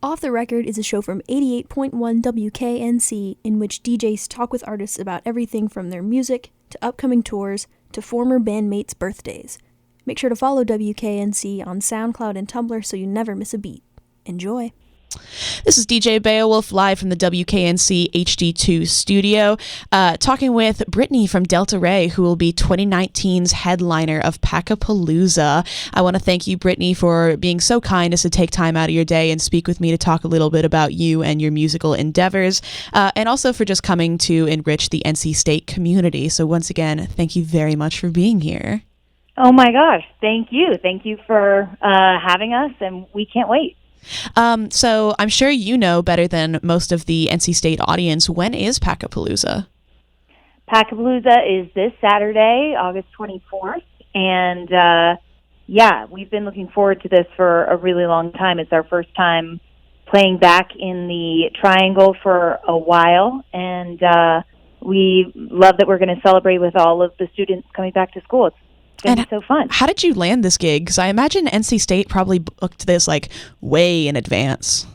Off the Record is a show from 88.1 WKNC in which DJs talk with artists about everything from their music to upcoming tours to former bandmates' birthdays. Make sure to follow WKNC on SoundCloud and Tumblr so you never miss a beat. Enjoy. This is DJ Beowvlf live from the WKNC HD2 studio, talking with Brittany from Delta Rae, who will be 2019's headliner of Packapalooza. I want to thank you, Brittany, for being so kind as to take time out of your day and speak with me to talk a little bit about you and your musical endeavors, and also for just coming to enrich the NC State community. So once again, thank you very much for being here. Oh my gosh, thank you. Thank you for having us, and we can't wait. So I'm sure you know better than most of the NC State audience, when is Packapalooza? Packapalooza is this Saturday, August 24th, and we've been looking forward to this for a really long time. It's our first time playing back in the Triangle for a while, and we love that we're going to celebrate with all of the students coming back to school. It's going to be so fun. How did you land this gig? Because I imagine NC State probably booked this like way in advance.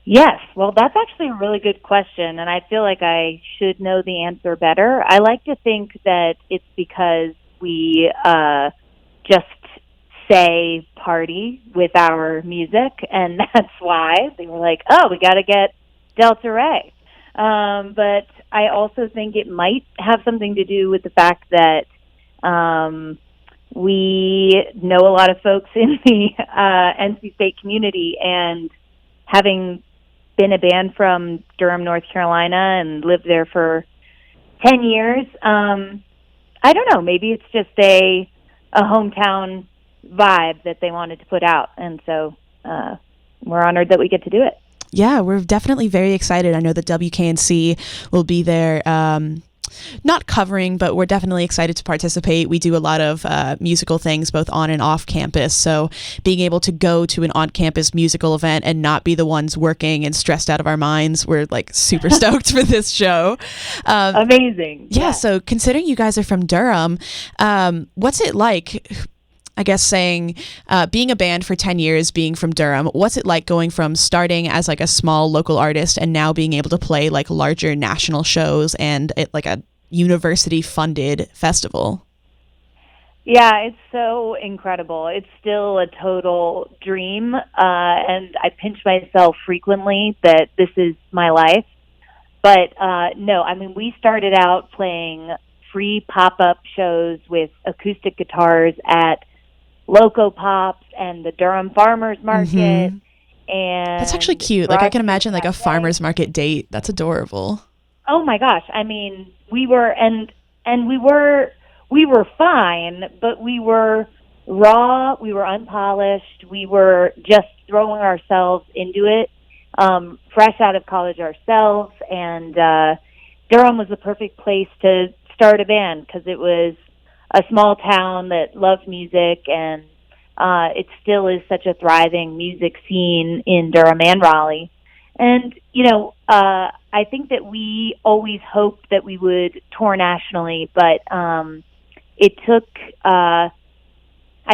Yes. Well, that's actually a really good question, and I feel like I should know the answer better. I like to think that it's because we just say party with our music, and that's why they were like, oh, we got to get Delta Rae. But I also think it might have something to do with the fact that we know a lot of folks in the NC State community, and having been a band from Durham, North Carolina, and lived there for 10 years, I don't know, maybe it's just a hometown vibe that they wanted to put out, and so we're honored that we get to do it. Yeah, we're definitely very excited. I know that WKNC will be there, not covering, but we're definitely excited to participate. We do a lot of musical things both on and off campus, so being able to go to an on-campus musical event and not be the ones working and stressed out of our minds, we're like super stoked for this show. Amazing. Yeah, so considering you guys are from Durham, what's it like, I guess, saying being a band for 10 years, being from Durham, what's it like going from starting as like a small local artist and now being able to play like larger national shows and it like a university funded festival? Yeah, it's so incredible. It's still a total dream, and I pinch myself frequently that this is my life. But no, I mean, we started out playing free pop-up shows with acoustic guitars at Loco Pops and the Durham Farmers Market. Mm-hmm. And that's actually cute. Like I can imagine like a farmers market date. That's adorable. Oh my gosh. I mean, we were fine, but we were raw, we were unpolished, we were just throwing ourselves into it, fresh out of college ourselves, and Durham was the perfect place to start a band because it was a small town that loved music, and it still is such a thriving music scene in Durham and Raleigh. And, you know, I think that we always hoped that we would tour nationally, but it took, I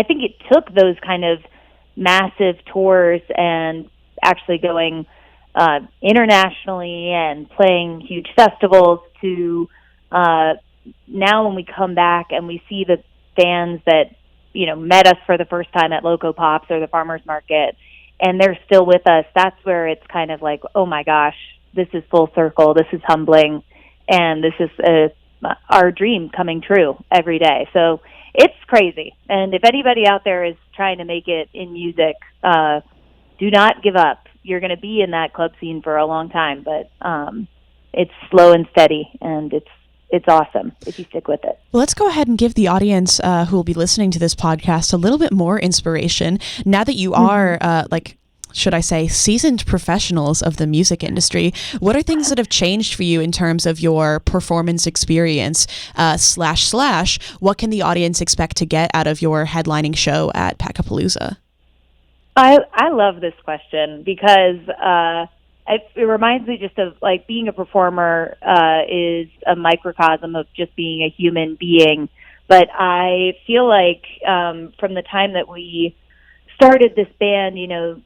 think it took those kind of massive tours and actually going internationally and playing huge festivals to now when we come back and we see the fans that, you know, met us for the first time at Loco Pops or the Farmers Market, and they're still with us, that's where it's kind of like, oh my gosh, this is full circle, this is humbling, and this is our dream coming true every day. So it's crazy. And if anybody out there is trying to make it in music, do not give up. You're going to be in that club scene for a long time, but it's slow and steady, and it's awesome if you stick with it. Well, let's go ahead and give the audience who will be listening to this podcast a little bit more inspiration. Now that you are, should I say, seasoned professionals of the music industry, what are things that have changed for you in terms of your performance experience, / what can the audience expect to get out of your headlining show at Packapalooza? I love this question because it reminds me just of like being a performer is a microcosm of just being a human being. But I feel like from the time that we started this band, you know,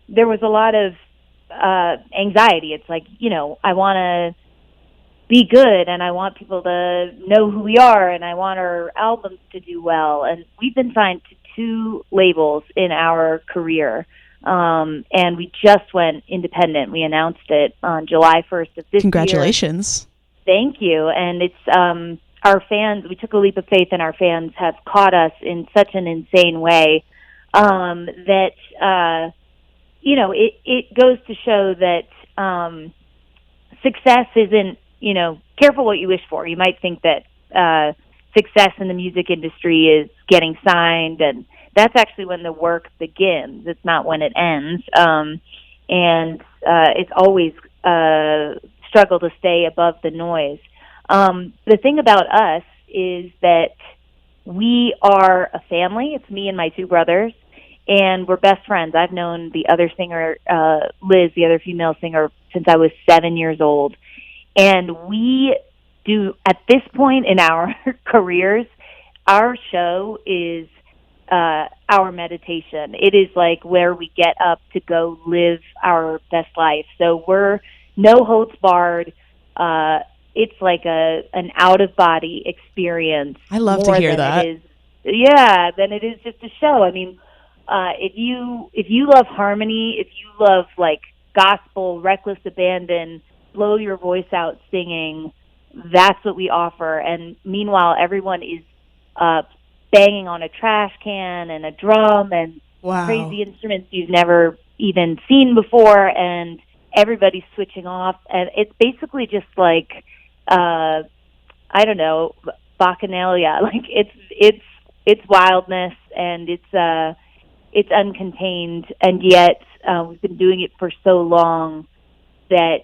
there was a lot of anxiety. It's like, I want to be good, and I want people to know who we are, and I want our albums to do well. And we've been signed to 2 labels in our career, and we just went independent. We announced it on July 1st of this Congratulations. year. Thank you. And it's our fans, we took a leap of faith, and our fans have caught us in such an insane way that, it goes to show that success isn't, careful what you wish for. You might think that success in the music industry is getting signed, and that's actually when the work begins. It's not when it ends. And it's always a struggle to stay above the noise. The thing about us is that we are a family. It's me and my 2 brothers, and we're best friends. I've known the other singer, Liz, the other female singer, since I was 7 years old. And we do, at this point in our careers, our show is our meditation. It is like where we get up to go live our best life. So we're no holds barred. It's like an out-of-body experience. I love to hear that. Than it is just a show. I mean, if you love harmony, if you love like gospel, reckless abandon, blow your voice out singing, that's what we offer. And meanwhile, everyone is banging on a trash can and a drum and crazy instruments you've never even seen before, and everybody's switching off. And it's basically just like, I don't know, bacchanalia. Like it's wildness, and it's uncontained, and yet we've been doing it for so long that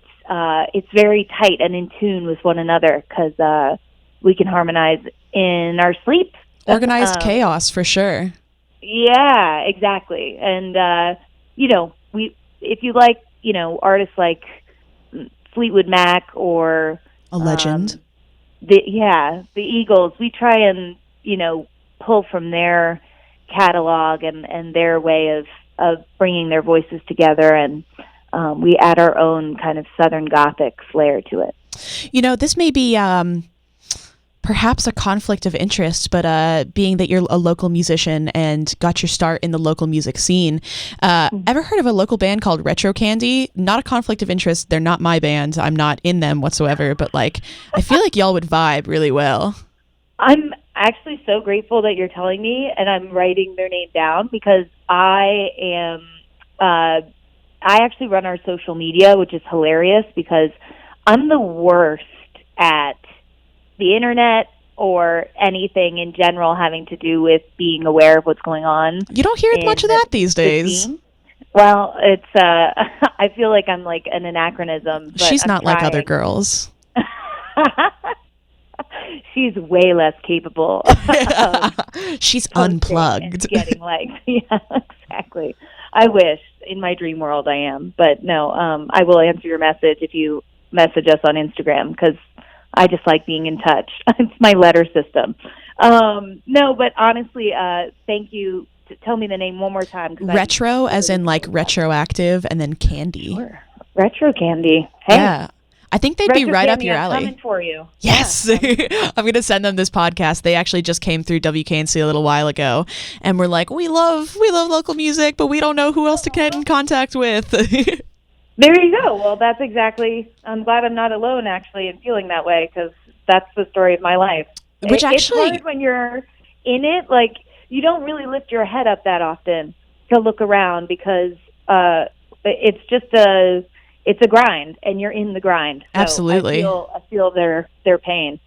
it's very tight and in tune with one another, because we can harmonize in our sleep. Organized chaos, for sure. Yeah, exactly. And if you like, artists like Fleetwood Mac or a legend, the Eagles, we try and pull from their catalog and their way of bringing their voices together, and we add our own kind of Southern Gothic flair to it. This may be perhaps a conflict of interest, but being that you're a local musician and got your start in the local music scene, ever heard of a local band called Retro Candy? Not a conflict of interest. They're not my band. I'm not in them whatsoever, but like, I feel like y'all would vibe really well. I'm actually so grateful that you're telling me, and I'm writing their name down, because I actually run our social media, which is hilarious, because I'm the worst at the internet or anything in general having to do with being aware of what's going on. You don't hear much of that these days. Well, it's I feel like I'm like an anachronism. But she's not like other girls. She's way less capable. She's unplugged. Getting likes. Yeah, exactly. I wish. In my dream world I am. But no, I will answer your message if you message us on Instagram, because I just like being in touch. It's my letter system. No, but honestly, thank you. Tell me the name one more time. Retro, as in like retroactive, and then candy. Sure. Retro Candy. Hey. Yeah. I think they'd be right up your alley. I'm coming for you. Yes. Yeah. I'm going to send them this podcast. They actually just came through WKNC a little while ago, and we're like, we love local music, but we don't know who else to get in contact with. There you go. Well, that's exactly, I'm glad I'm not alone actually in feeling that way, because that's the story of my life. Which actually, it's hard when you're in it. Like, you don't really lift your head up that often to look around, because it's just it's a grind, and you're in the grind. So absolutely. I feel their pain.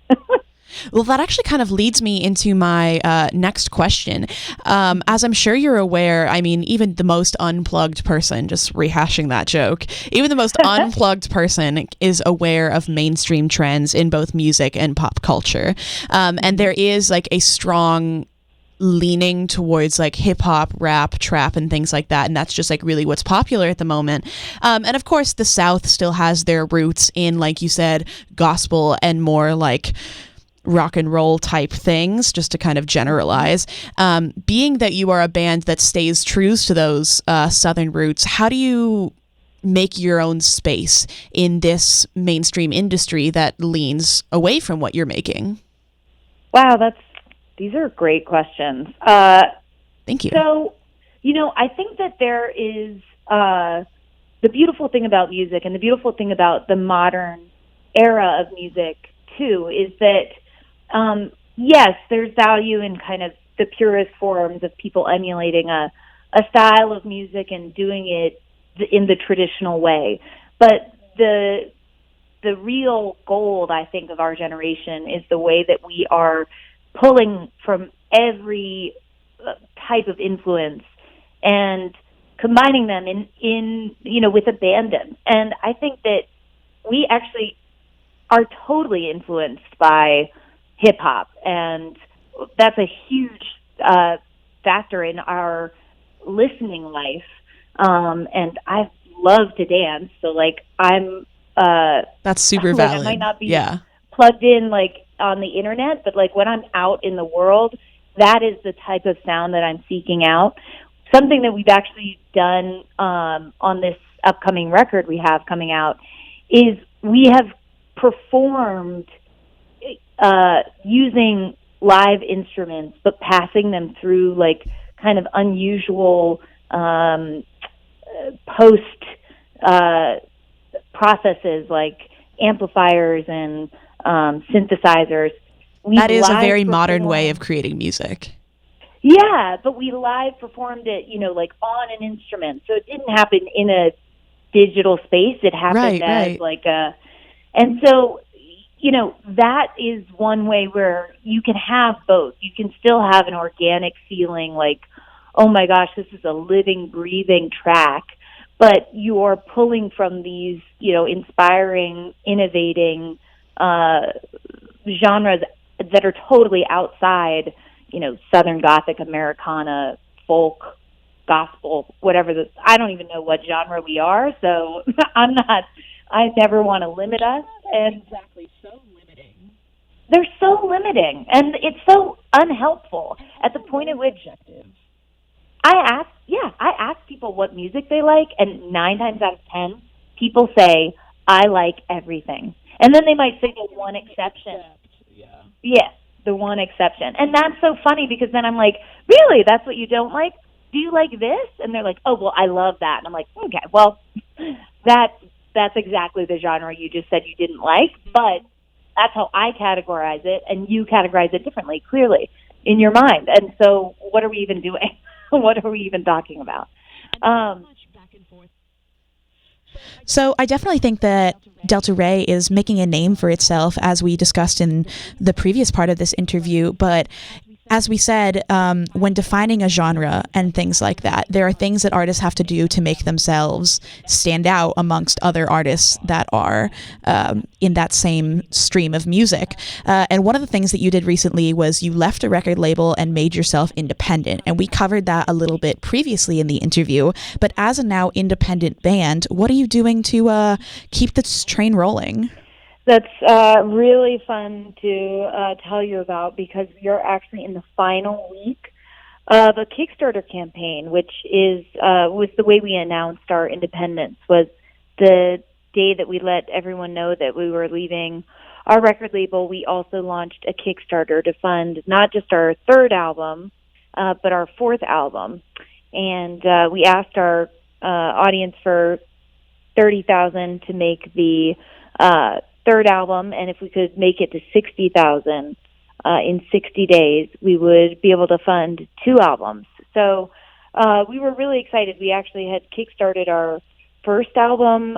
Well, that actually kind of leads me into my next question. As I'm sure you're aware, I mean, even the most unplugged person, just rehashing that joke, even the most unplugged person is aware of mainstream trends in both music and pop culture. And there is like a strong leaning towards like hip hop, rap, trap, and things like that. And that's just like really what's popular at the moment. And of course, the South still has their roots in, like you said, gospel and more like rock and roll type things, just to kind of generalize. Being that you are a band that stays true to those Southern roots, how do you make your own space in this mainstream industry that leans away from what you're making? Wow, these are great questions. Thank you. So, I think that there is the beautiful thing about music, and the beautiful thing about the modern era of music too, is that yes, there's value in kind of the purest forms of people emulating a style of music and doing it in the traditional way. But the real gold, I think, of our generation is the way that we are pulling from every type of influence and combining them in with abandon. And I think that we actually are totally influenced by hip hop, and that's a huge factor in our listening life. And I love to dance, so I'm that's super valid. I might not be plugged in on the internet, but when I'm out in the world, that is the type of sound that I'm seeking out. Something that we've actually done on this upcoming record we have coming out is we have performed using live instruments, but passing them through kind of unusual post processes like amplifiers and synthesizers. That is a very modern way of creating music. Yeah, but we live performed it, on an instrument. So it didn't happen in a digital space. It happened as and so, that is one way where you can have both. You can still have an organic feeling oh my gosh, this is a living, breathing track, but you're pulling from these, inspiring, innovating genres that are totally outside, Southern Gothic, Americana, folk, gospel, whatever. I don't even know what genre we are, so I never want to limit us. And exactly, so limiting. They're so limiting, and it's so unhelpful at the point at which I ask people what music they like, and 9 times out of 10, people say, I like everything. And then they might say the one exception. Yeah, the one exception. And that's so funny, because then I'm like, really? That's what you don't like? Do you like this? And they're like, oh, well, I love that. And I'm like, okay, well, that's exactly the genre you just said you didn't like, but that's how I categorize it, and you categorize it differently, clearly, in your mind. And so what are we even doing? What are we even talking about? So I definitely think that Delta Rae is making a name for itself, as we discussed in the previous part of this interview. But as we said, when defining a genre and things like that, there are things that artists have to do to make themselves stand out amongst other artists that are in that same stream of music. And one of the things that you did recently was you left a record label and made yourself independent. And we covered that a little bit previously in the interview. But as a now independent band, what are you doing to keep this train rolling? That's really fun to tell you about, because we are actually in the final week of a Kickstarter campaign, which was the way we announced our independence, was the day that we let everyone know that we were leaving our record label. We also launched a Kickstarter to fund not just our 3rd album, but our 4th album. And we asked our audience for $30,000 to make the 3rd album, and if we could make it to $60,000 in 60 days, we would be able to fund 2 albums. So we were really excited. We actually had kickstarted our 1st album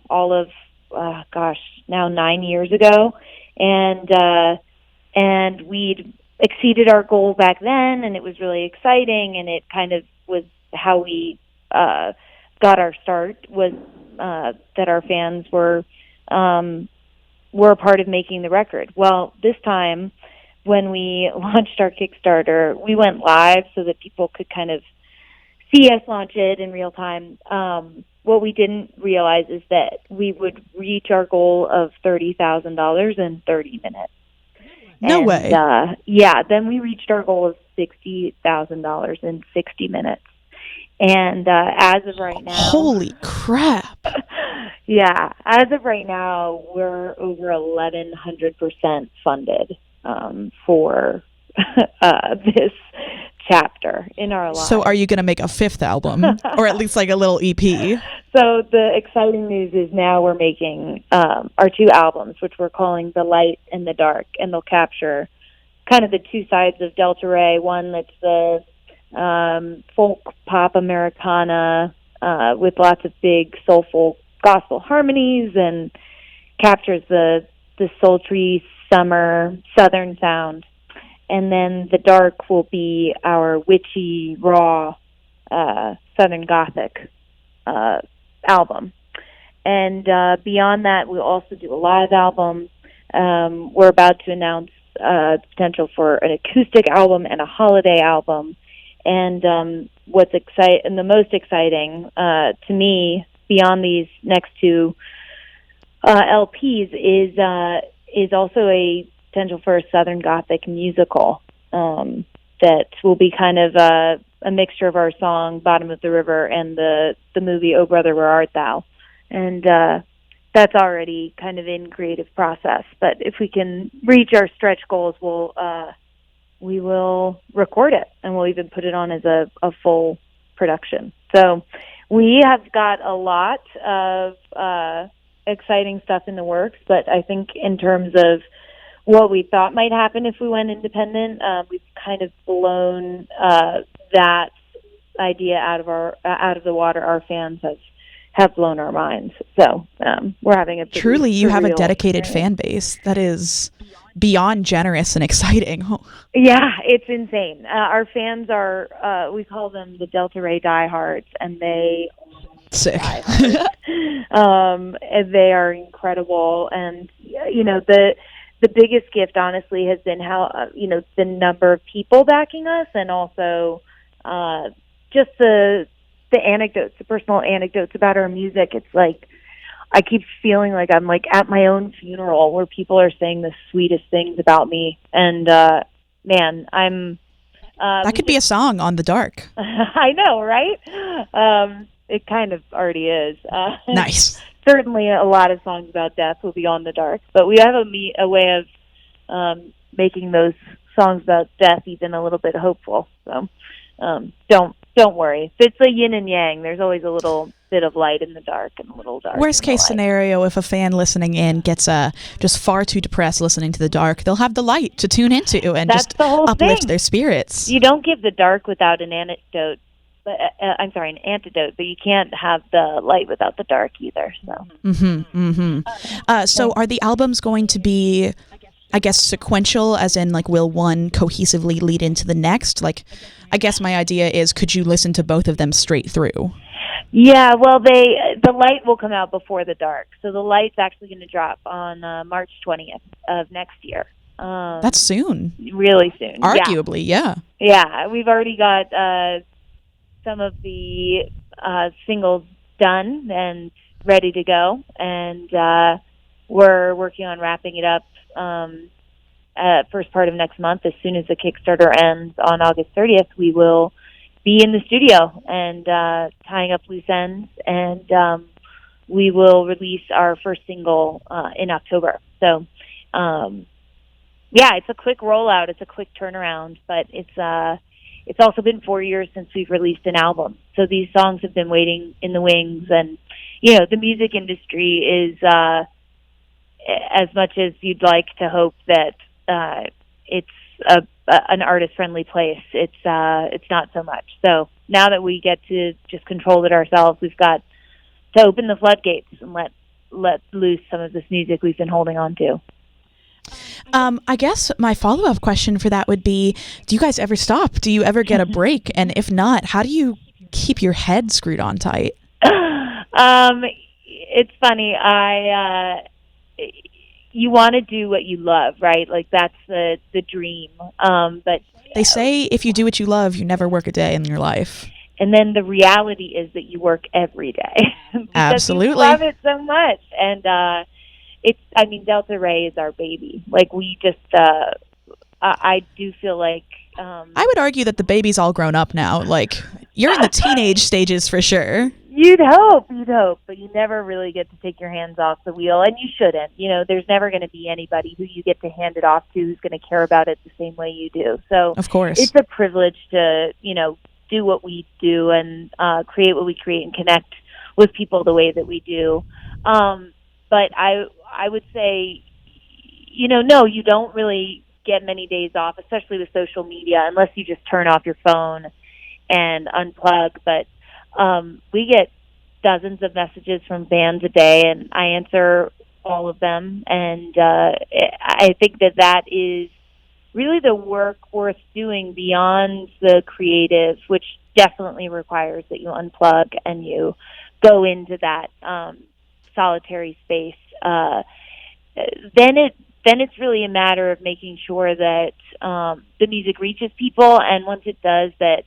all of now 9 years ago, and we'd exceeded our goal back then, and it was really exciting, and it kind of was how we got our start, was that our fans were a part of making the record. Well, this time, when we launched our Kickstarter, we went live so that people could kind of see us launch it in real time. What we didn't realize is that we would reach our goal of $30,000 in 30 minutes. No and, way. Then we reached our goal of $60,000 in 60 minutes. And as of right now... Holy crap. Yeah, as of right now, we're over 1,100% funded for this chapter in our lives. So are you going to make a 5th album? Or at least like a little EP? So the exciting news is now we're making our 2 albums, which we're calling The Light and the Dark, and they'll capture kind of the 2 sides of Delta Rae. One that's the folk pop Americana with lots of big soulful gospel harmonies, and captures the sultry summer southern sound. And then The Dark will be our witchy, raw southern gothic album. And beyond that, we'll also do a live album. We're about to announce potential for an acoustic album and a holiday album. And the most exciting to me, beyond these next 2 LPs, is also a potential for a Southern Gothic musical that will be kind of a mixture of our song "Bottom of the River" and the movie "Oh Brother, Where Art Thou," and that's already kind of in creative process. But if we can reach our stretch goals, we will record it, and we'll even put it on as a full production. So we have got a lot of exciting stuff in the works, but I think in terms of what we thought might happen if we went independent, we've kind of blown that idea out of the water. Our fans have blown our minds. So we're having a truly, you have a dedicated experience. fan base that is beyond generous and exciting. Yeah, it's insane. Our fans are, we call them the Delta Rae diehards, and they sick. And they are incredible. And the biggest gift, honestly, has been how the number of people backing us, and also just the anecdotes, the personal anecdotes about our music. It's like I keep feeling like I'm like at my own funeral, where people are saying the sweetest things about me. And man, I'm that could be a song on The Dark. I know, right? It kind of already is. Nice. Certainly a lot of songs about death will be on The Dark, but we have a way of making those songs about death even a little bit hopeful. So don't worry. It's a yin and yang. There's always a little bit of light in the dark and a little dark. Worst case scenario, if a fan listening in gets just far too depressed listening to The Dark, they'll have the light to tune into and That's just the whole uplift thing. Their spirits. You don't give the dark without an antidote. An antidote, but you can't have the light without the dark either. So, so are the albums going to be, I guess, sequential, as in, like, will one cohesively lead into the next? Like, I guess my idea is, could you listen to both of them straight through? Yeah, well, the light will come out before the dark. So the light's actually going to drop on March 20th of next year. That's soon. Really soon. Arguably, yeah. Yeah, we've already got some of the singles done and ready to go, and we're working on wrapping it up first part of next month. As soon as the Kickstarter ends on August 30th, we will be in the studio and tying up loose ends, and we will release our first single in October. So it's a quick rollout, it's a quick turnaround, but it's also been 4 years since we've released an album. So these songs have been waiting in the wings, and the music industry is as much as you'd like to hope that it's an artist-friendly place, it's not so much. So now that we get to just control it ourselves, we've got to open the floodgates and let loose some of this music we've been holding on to. I guess my follow-up question for that would be, do you guys ever stop? Do you ever get a break? And if not, how do you keep your head screwed on tight? It's funny. You want to do what you love, right? Like, that's the dream. But they say if you do what you love, you never work a day in your life. And then the reality is that you work every day. Absolutely. You love it so much. And Delta Rae is our baby. Like, we just I do feel like I would argue that the baby's all grown up now. Like, you're in the teenage stages for sure. You'd hope, but you never really get to take your hands off the wheel, and you shouldn't. There's never going to be anybody who you get to hand it off to who's going to care about it the same way you do. So, of course, it's a privilege to, do what we do and create what we create and connect with people the way that we do. But I would say, no, you don't really get many days off, especially with social media, unless you just turn off your phone and unplug. But we get dozens of messages from fans a day, and I answer all of them. And I think that is really the work worth doing beyond the creative, which definitely requires that you unplug and you go into that solitary space. Then it's really a matter of making sure that the music reaches people, and once it does, that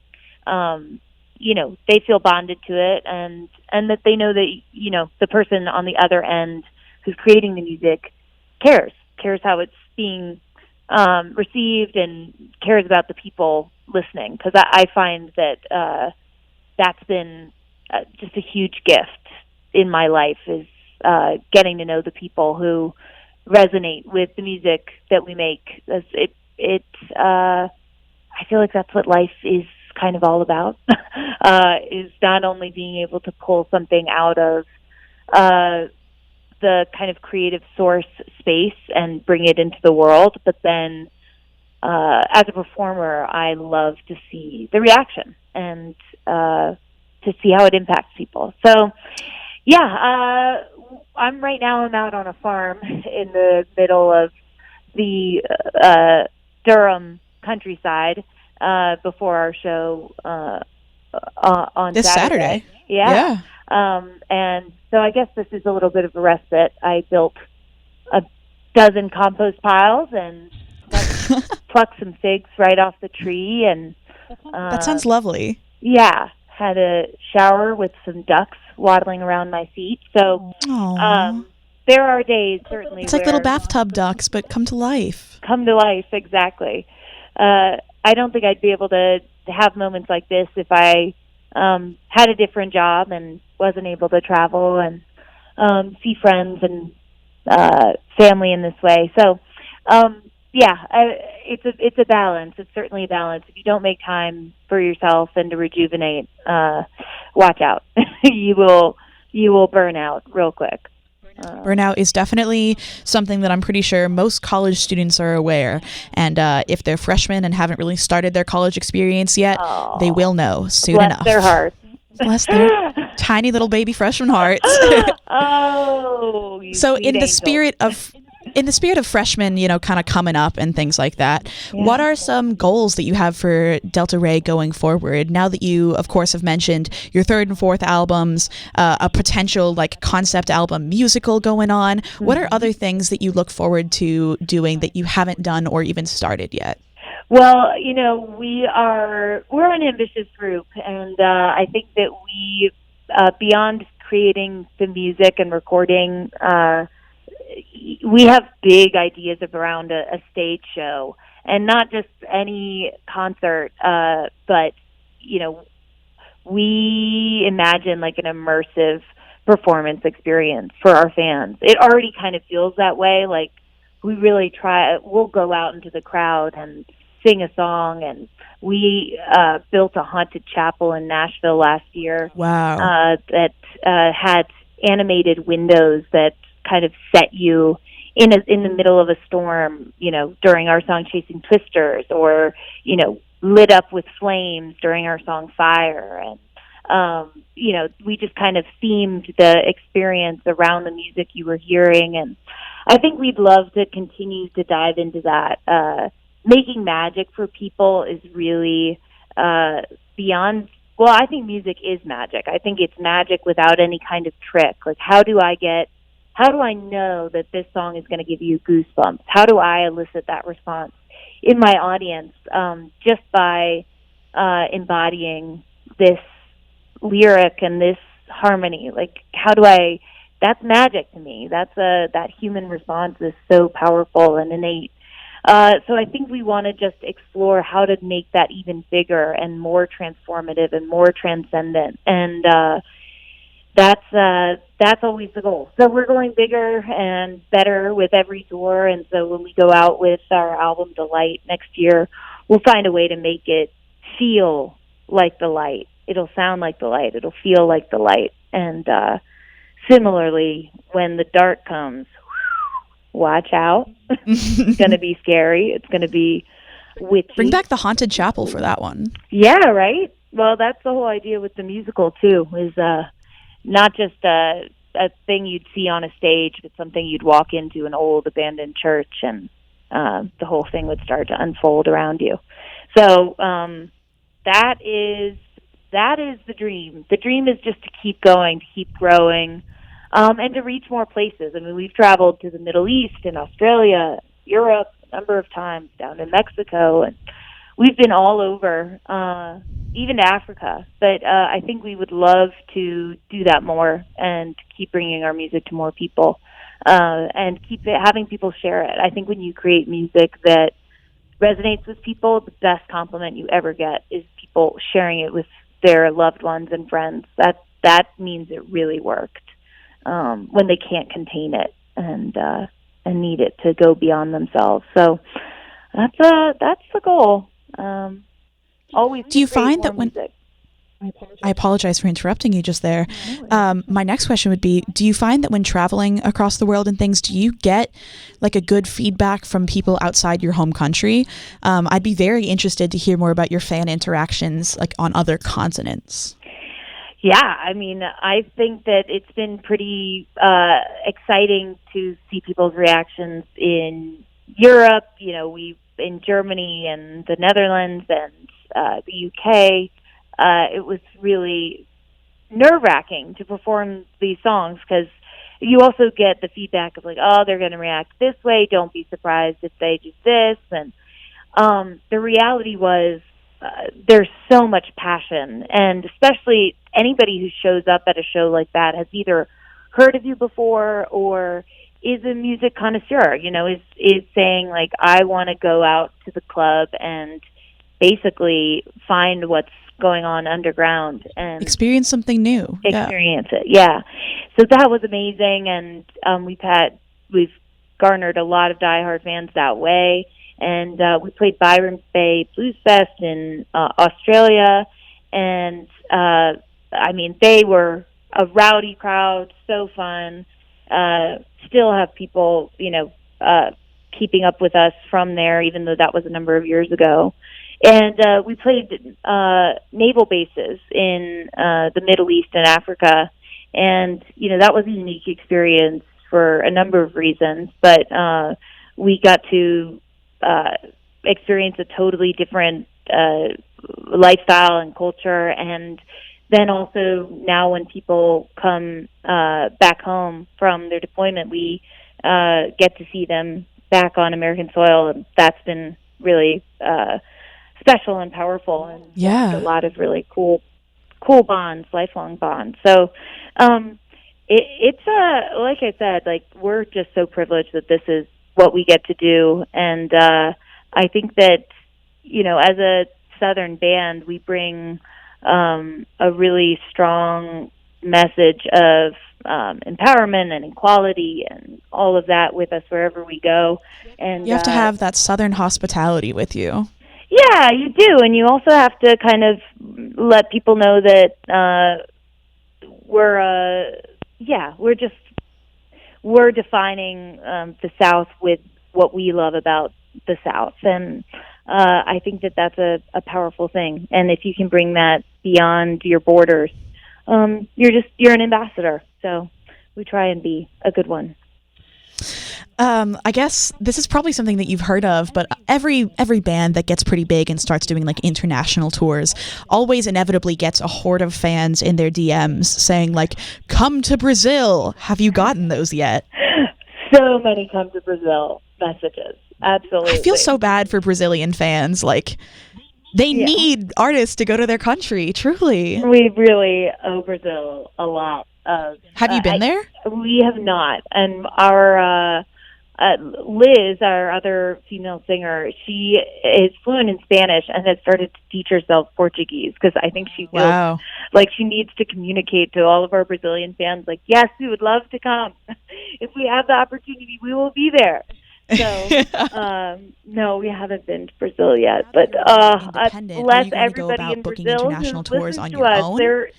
they feel bonded to it, and that they know that the person on the other end who's creating the music cares how it's being received and cares about the people listening. Because I find that that's been just a huge gift in my life, is getting to know the people who resonate with the music that we make. I feel like that's what life is kind of all about, is not only being able to pull something out of the kind of creative source space and bring it into the world, but then as a performer, I love to see the reaction and to see how it impacts people. So, yeah, I'm out on a farm in the middle of the Durham countryside before our show on this Saturday. Yeah. And so I guess this is a little bit of a respite. I built a dozen compost piles and plucked some figs right off the tree. And that sounds lovely. Yeah. Had a shower with some ducks waddling around my feet. So there are days, certainly, it's like little bathtub ducks, but come to life. Come to life, exactly. I don't think I'd be able to have moments like this if I had a different job and wasn't able to travel and see friends and family in this way. So, it's a balance. It's certainly a balance. If you don't make time for yourself and to rejuvenate, watch out. You will burn out real quick. Burnout is definitely something that I'm pretty sure most college students are aware. And if they're freshmen and haven't really started their college experience yet, they will know soon enough. Bless their hearts. Bless their tiny little baby freshman hearts. So in the spirit of freshmen, kind of coming up and things like that, what are some goals that you have for Delta Rae going forward? Now that you, of course, have mentioned your third and fourth albums, a potential concept album musical going on, what are other things that you look forward to doing that you haven't done or even started yet? Well, we're an ambitious group, and I think that we, beyond creating the music and recording, we have big ideas around a stage show, and not just any concert, but, we imagine an immersive performance experience for our fans. It already kind of feels that way. We really we'll go out into the crowd and sing a song, and we built a haunted chapel in Nashville last year. Wow. That had animated windows that kind of set you in the middle of a storm, during our song Chasing Twisters, or, lit up with flames during our song Fire. And, we just kind of themed the experience around the music you were hearing. And I think we'd love to continue to dive into that. Making magic for people is really beyond. Well, I think music is magic. I think it's magic without any kind of trick. How do I know that this song is going to give you goosebumps? How do I elicit that response in my audience just by embodying this lyric and this harmony? That's magic to me. That human response is so powerful and innate. So I think we want to just explore how to make that even bigger and more transformative and more transcendent. And that's always the goal. So we're going bigger and better with every tour. And so when we go out with our album Delight next year, we'll find a way to make it feel like the light. It'll sound like the light. It'll feel like the light. And similarly, when the dark comes, watch out. It's going to be scary. It's going to be witchy. Bring back the haunted chapel for that one. Yeah, right? Well, that's the whole idea with the musical, too, is not just a thing you'd see on a stage, but something you'd walk into an old abandoned church, and the whole thing would start to unfold around you. So that is the dream. The dream is just to keep going, to keep growing, and to reach more places. I mean, we've traveled to the Middle East and Australia, Europe a number of times, down to Mexico, and we've been all over, even to Africa. But I think we would love to do that more and keep bringing our music to more people, and keep having people share it. I think when you create music that resonates with people, the best compliment you ever get is people sharing it with their loved ones and friends. That means it really worked. When they can't contain it and need it to go beyond themselves. So that's the goal. Always. Do you find that when music. I apologize for interrupting you just there. My next question would be, do you find that when traveling across the world and things, do you get like a good feedback from people outside your home country? I'd be very interested to hear more about your fan interactions like on other continents. Yeah, I mean, I think that it's been pretty exciting to see people's reactions in Europe. You know, in Germany and the Netherlands and the UK. It was really nerve-wracking to perform these songs because you also get the feedback of like, oh, they're going to react this way. Don't be surprised if they do this. And the reality was there's so much passion, and especially anybody who shows up at a show like that has either heard of you before or is a music connoisseur, you know, is saying like, I want to go out to the club and basically find what's going on underground and experience something new. Experience it. Yeah. So that was amazing. And we've garnered a lot of diehard fans that way. And we played Byron's Bay Blues Fest in Australia. And I mean, they were a rowdy crowd, so fun. Still have people, you know, keeping up with us from there, even though that was a number of years ago. And we played naval bases in the Middle East and Africa. And, you know, that was a unique experience for a number of reasons. But we got to experience a totally different lifestyle and culture. And then also now when people come back home from their deployment, we get to see them back on American soil. And that's been really special and powerful, and a lot of really cool bonds, lifelong bonds. So it's like I said, like we're just so privileged that this is what we get to do. And I think that, you know, as a Southern band, we bring a really strong message of empowerment and equality and all of that with us wherever we go. And you have to have that Southern hospitality with you. Yeah, you do, and you also have to kind of let people know that we're defining the South with what we love about the South, and I think that that's a powerful thing. And if you can bring that beyond your borders, you're an ambassador. So we try and be a good one. I guess this is probably something that you've heard of, but every band that gets pretty big and starts doing like international tours always inevitably gets a horde of fans in their DMs saying like, come to Brazil. Have you gotten those yet? So many come to Brazil messages. Absolutely. I feel so bad for Brazilian fans. Like, they need artists to go to their country, truly. We really owe Brazil a lot. Have you been there? We have not. And our Liz, our other female singer, she is fluent in Spanish and has started to teach herself Portuguese because I think she feels like she needs to communicate to all of our Brazilian fans, like, yes, we would love to come. If we have the opportunity, we will be there. So, no, we haven't been to Brazil yet. But bless everybody in Brazil international tours on your us. own. They're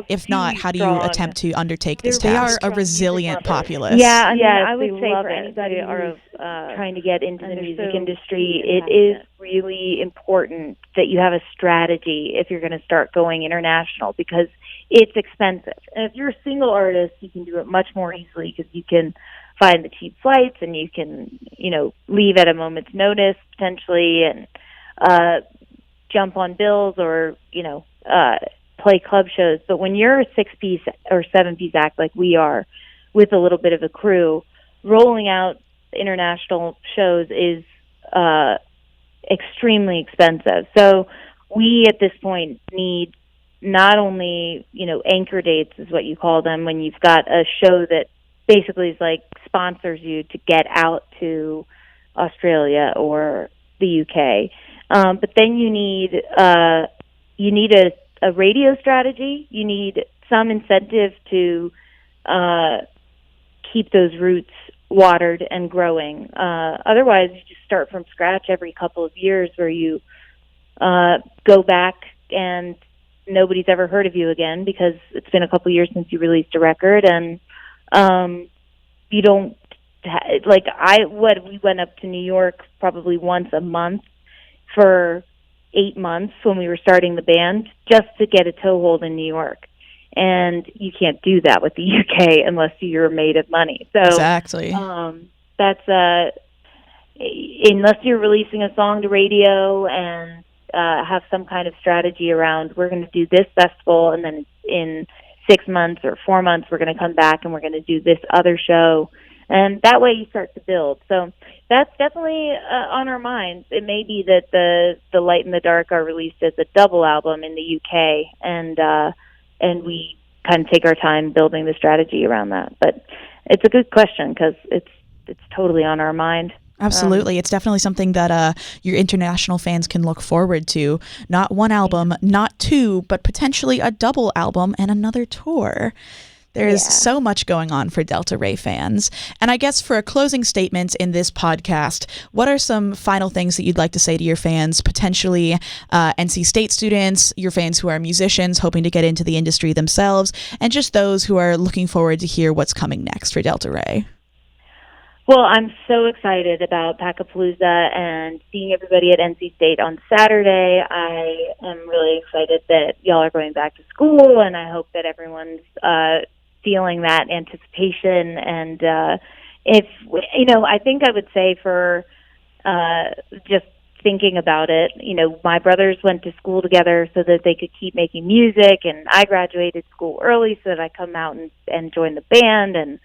if not, how do you attempt to undertake this task? They are a resilient populace. Yeah, I mean, I would say for anybody who's trying to get into the music industry, it is really important that you have a strategy if you're going to start going international, because it's expensive. And if you're a single artist, you can do it much more easily because you can find the cheap flights and you can, leave at a moment's notice potentially and jump on bills or, play club shows. But when you're a 6-piece or 7-piece act like we are with a little bit of a crew, rolling out international shows is extremely expensive. So we at this point need not only, anchor dates is what you call them, when you've got a show that basically is like sponsors you to get out to Australia or the UK. But then you need a radio strategy. You need some incentive to keep those roots watered and growing. Otherwise, you just start from scratch every couple of years where you go back and nobody's ever heard of you again because it's been a couple of years since you released a record, and you don't we went up to New York probably once a month for 8 months when we were starting the band just to get a toehold in New York. And you can't do that with the UK unless you're made of money. So exactly. That's unless you're releasing a song to radio and have some kind of strategy around, we're going to do this festival, and then in 6 months or 4 months, we're going to come back and we're going to do this other show. And that way you start to build. So that's definitely on our minds. It may be that the Light and the Dark are released as a double album in the UK, and we kind of take our time building the strategy around that. But it's a good question because it's totally on our mind. Absolutely. It's definitely something that your international fans can look forward to. Not one album, not two, but potentially a double album and another tour. There's so much going on for Delta Rae fans. And I guess for a closing statement in this podcast, what are some final things that you'd like to say to your fans, potentially NC State students, your fans who are musicians hoping to get into the industry themselves, and just those who are looking forward to hear what's coming next for Delta Rae? Well, I'm so excited about Packapalooza and seeing everybody at NC State on Saturday. I am really excited that y'all are going back to school, and I hope that everyone's feeling that anticipation. And I think I would say for just thinking about it, my brothers went to school together so that they could keep making music, and I graduated school early so that I come out and join the band, and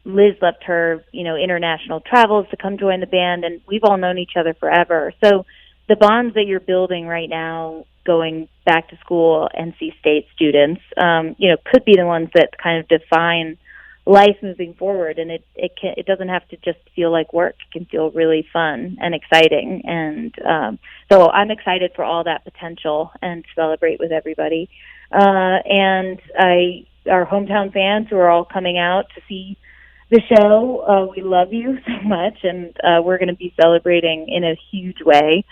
Liz left her, international travels to come join the band, and we've all known each other forever. So the bonds that you're building right now, going back to school, NC State students, could be the ones that kind of define life moving forward. And it doesn't have to just feel like work. It can feel really fun and exciting. And so I'm excited for all that potential and to celebrate with everybody. And our hometown fans who are all coming out to see the show, we love you so much, and we're going to be celebrating in a huge way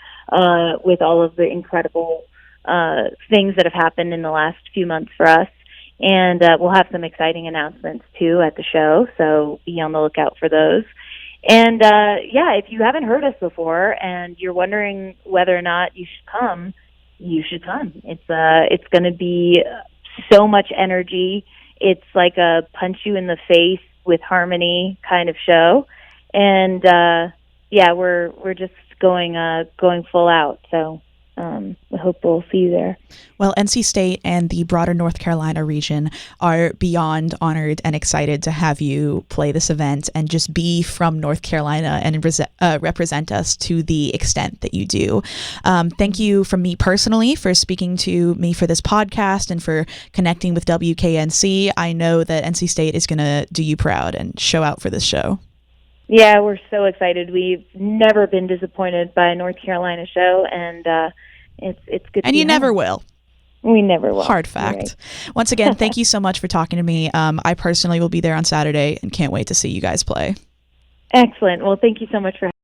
with all of the incredible things that have happened in the last few months for us. And we'll have some exciting announcements, too, at the show, so be on the lookout for those. And, if you haven't heard us before and you're wondering whether or not you should come, you should come. It's going to be so much energy. It's like a punch you in the face with harmony kind of show, and we're just going full out. So I hope we'll see you there. Well, NC State and the broader North Carolina region are beyond honored and excited to have you play this event and just be from North Carolina and represent us to the extent that you do. Thank you from me personally for speaking to me for this podcast and for connecting with WKNC. I know that NC State is going to do you proud and show out for this show. Yeah, we're so excited. We've never been disappointed by a North Carolina show, and it's good. And you never will. We never will. Hard fact. Right. Once again, thank you so much for talking to me. I personally will be there on Saturday and can't wait to see you guys play. Excellent. Well, thank you so much for